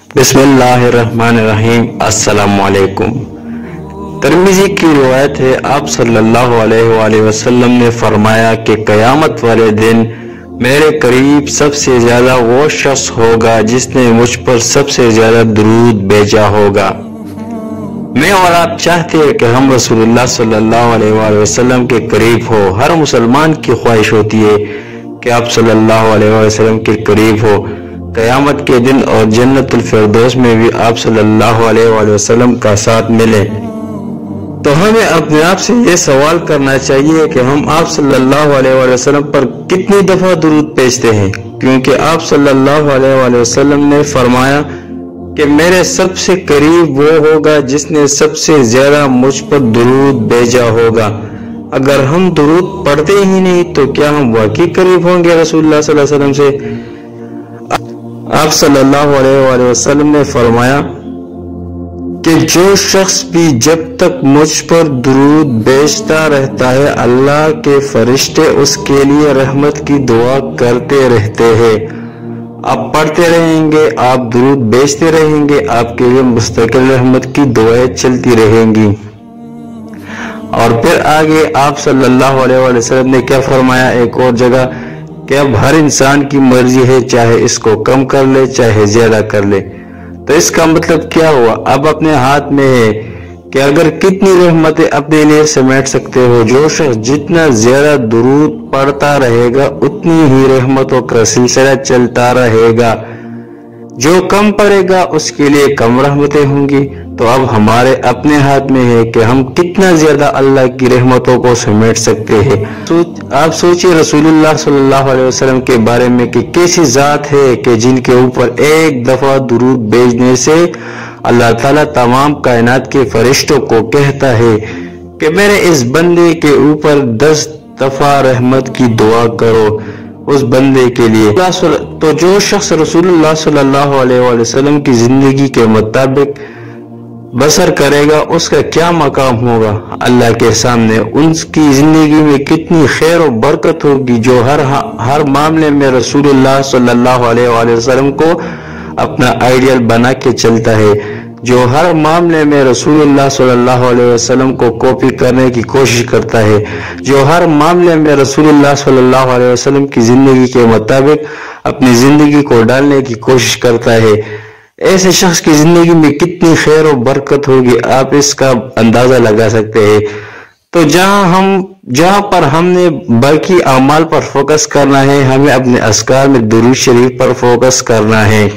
बिस्मिल्लाहिर्रहमानिर्रहीम। अस्सलामुअलैकुम। तिरमिज़ी की रिवायत है, आप सल्लल्लाहु अलैहि वसल्लम ने फरमाया कि क़यामत वाले दिन मेरे करीब सबसे ज़्यादा वो शख्स होगा जिसने मुझ पर सबसे ज़्यादा दुरूद भेजा होगा। मैं और आप चाहते हैं कि हम रसूलुल्लाह सल्लल्लाहु अलैहि वसल्लम के करीब हो। हर मुसलमान की ख्वाहिश होती है कि आप सल्लल्लाहु अलैहि वसल्लम के करीब हो। क़यामत के दिन और जन्नतुल फिरदौस में भी आप सल्लल्लाहु अलैहि वसल्लम का साथ मिले। तो हमें अपने आप से ये सवाल करना चाहिए कि हम आप सल्लल्लाहु अलैहि वसल्लम पर कितनी दफ़ा दुरूद भेजते हैं, क्योंकि आप सल्लल्लाहु अलैहि वसल्लम ने फरमाया कि मेरे सबसे करीब वो होगा जिसने सबसे ज्यादा मुझ पर दुरूद भेजा होगा। अगर हम दुरूद पढ़ते ही नहीं तो क्या हम वाकई करीब होंगे रसूलुल्लाह सल्लल्लाहु अलैहि वसल्लम से? आप सल्लल्लाहु अलैहि वसल्लम ने फरमाया कि जो शख्स भी जब तक मुझ पर दुरूद भेजता रहता है, अल्लाह के फरिश्ते उसके लिए रहमत की दुआ करते रहते हैं। आप पढ़ते रहेंगे, आप दुरूद भेजते रहेंगे, आपके लिए मुस्तकिल रहमत की दुआएं चलती रहेंगी। और फिर आगे आप सल्लल्लाहु अलैहि वसल्लम ने क्या फरमाया एक और जगह कि अब हर इंसान की मर्जी है, चाहे इसको कम कर ले चाहे ज्यादा कर ले। तो इसका मतलब क्या हुआ? अब अपने हाथ में है कि अगर कितनी रहमतें अपने लिए समेट सकते हो। जो शख्स जितना ज्यादा दुरूद पढ़ता रहेगा उतनी ही रहमतों का सिलसिला चलता रहेगा। जो कम पढ़ेगा उसके लिए कम रहमतें होंगी। तो अब हमारे अपने हाथ में है कि हम कितना ज्यादा अल्लाह की रहमतों को समेट सकते हैं। आप सोचिए रसूलुल्लाह सल्लल्लाहु अलैहि वसल्लम के बारे में कि कैसी जात है कि जिनके ऊपर एक दफा दुरूद भेजने से अल्लाह ताला तमाम कायनात के फरिश्तों को कहता है कि मेरे इस बंदे के ऊपर 10 दफा रहमत की दुआ करो उस बंदे के लिए। तो जो शख्स रसूलुल्लाह सल्लल्लाहु अलैहि वसल्लम की जिंदगी के मुताबिक बसर करेगा उसका क्या मकाम होगा अल्लाह के सामने। उनकी जिंदगी में कितनी खैर और बरकत होगी जो हर मामले में रसूलुल्लाह सल्लल्लाहु अलैहि वसल्लम को अपना आइडियल बना के चलता है, जो हर मामले में रसूलुल्लाह सल्लल्लाहु अलैहि वसल्लम को कॉपी करने की कोशिश करता है, जो हर मामले में रसूलुल्लाह सल्लल्लाहु अलैहि वसल्लम की जिंदगी के मुताबिक अपनी जिंदगी को डालने की कोशिश करता है। ऐसे शख्स की जिंदगी में कितनी खैर और बरकत होगी आप इसका अंदाजा लगा सकते हैं। तो जहां पर हमने बाकी अमाल पर फोकस करना है, हमें अपने अस्कार में दुरूद शरीफ पर फोकस करना है।